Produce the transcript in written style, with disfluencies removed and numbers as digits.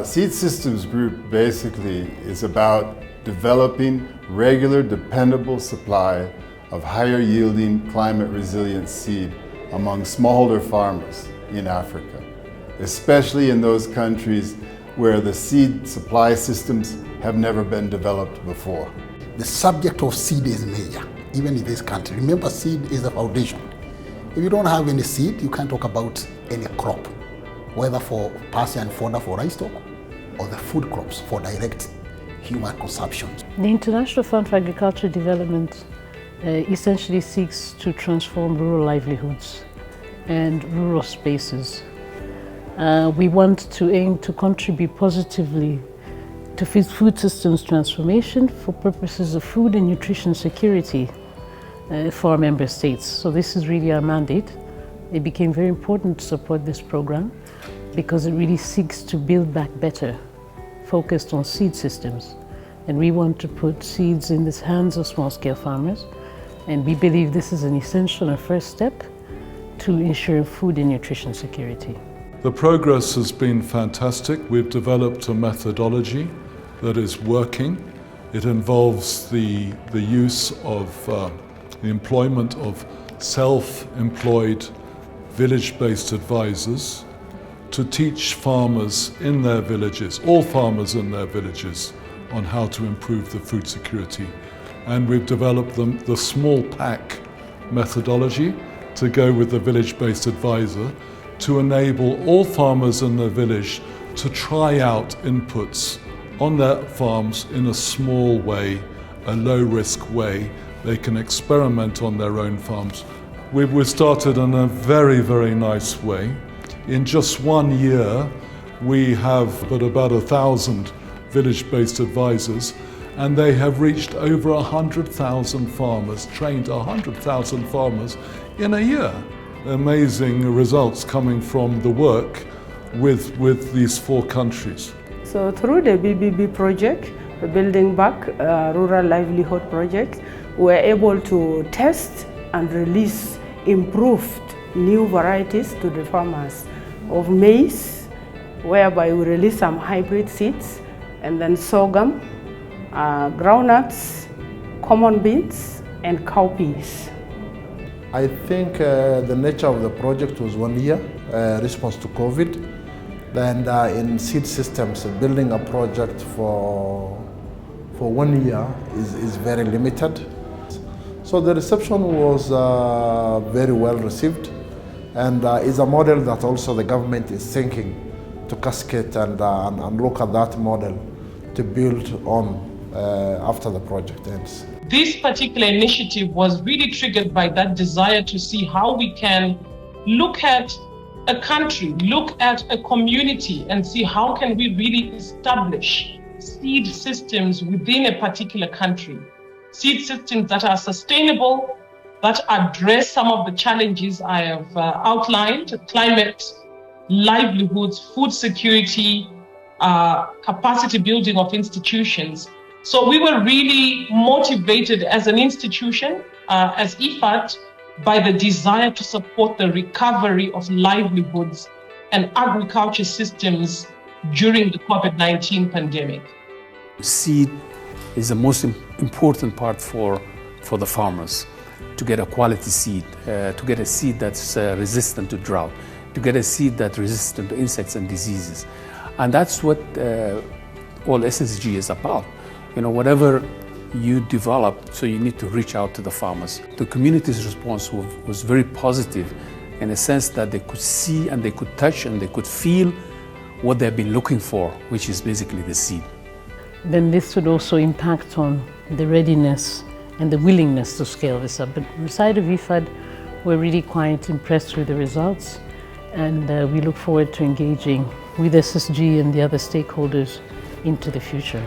Seed Systems Group basically is about developing regular, dependable supply of higher yielding, climate resilient seed among smallholder farmers in Africa, especially in those countries where the seed supply systems have never been developed before. The subject of seed is major, even in this country. Remember, seed is the foundation. If you don't have any seed, you can't talk about any crop, whether for pasture and fodder for livestock or the food crops for direct human consumption. The International Fund for Agricultural Development essentially seeks to transform rural livelihoods and rural spaces. We want to aim to contribute positively to food systems transformation for purposes of food and nutrition security for our member states. So this is really our mandate. It became very important to support this program because it really seeks to build back better, focused on seed systems. And we want to put seeds in the hands of small-scale farmers. And we believe this is an essential and first step to ensure food and nutrition security. The progress has been fantastic. We've developed a methodology that is working. It involves the use of the employment of self-employed village-based advisors to teach farmers in their villages, all farmers in their villages, on how to improve the food security. And we've developed the small pack methodology to go with the village-based advisor to enable all farmers in their village to try out inputs on their farms in a small way, a low-risk way. They can experiment on their own farms. We've started in a very, very nice way. In just 1 year, we have about 1,000 village-based advisors, and they have reached over 100,000 farmers, trained 100,000 farmers in a year. Amazing results coming from the work with these 4 countries. So through the BBB project, the Building Back Rural Livelihood Project, we were able to test and release improved new varieties to the farmers of maize, whereby we release some hybrid seeds, and then sorghum, groundnuts, common beans, and cowpeas. I think the nature of the project was 1 year, response to COVID. And in seed systems, building a project for 1 year is very limited. So the reception was very well received, and is a model that also the government is thinking to cascade and look at that model to build on after the project ends. This particular initiative was really triggered by that desire to see how we can look at a country, look at a community, and see how can we really establish seed systems within a particular country. Seed systems that are sustainable, that address some of the challenges I have outlined: climate, livelihoods, food security, capacity building of institutions. So we were really motivated as an institution, as IFAD, by the desire to support the recovery of livelihoods and agriculture systems during the COVID-19 pandemic. Seed is the most important part for the farmers, to get a quality seed, to get a seed that's resistant to drought, to get a seed that's resistant to insects and diseases. And that's what all SSG is about. You know, whatever you develop, so you need to reach out to the farmers. The community's response was very positive in a sense that they could see and they could touch and they could feel what they've been looking for, which is basically the seed. Then this would also impact on the readiness and the willingness to scale this up. But on the side of IFAD, we're really quite impressed with the results, and we look forward to engaging with SSG and the other stakeholders into the future.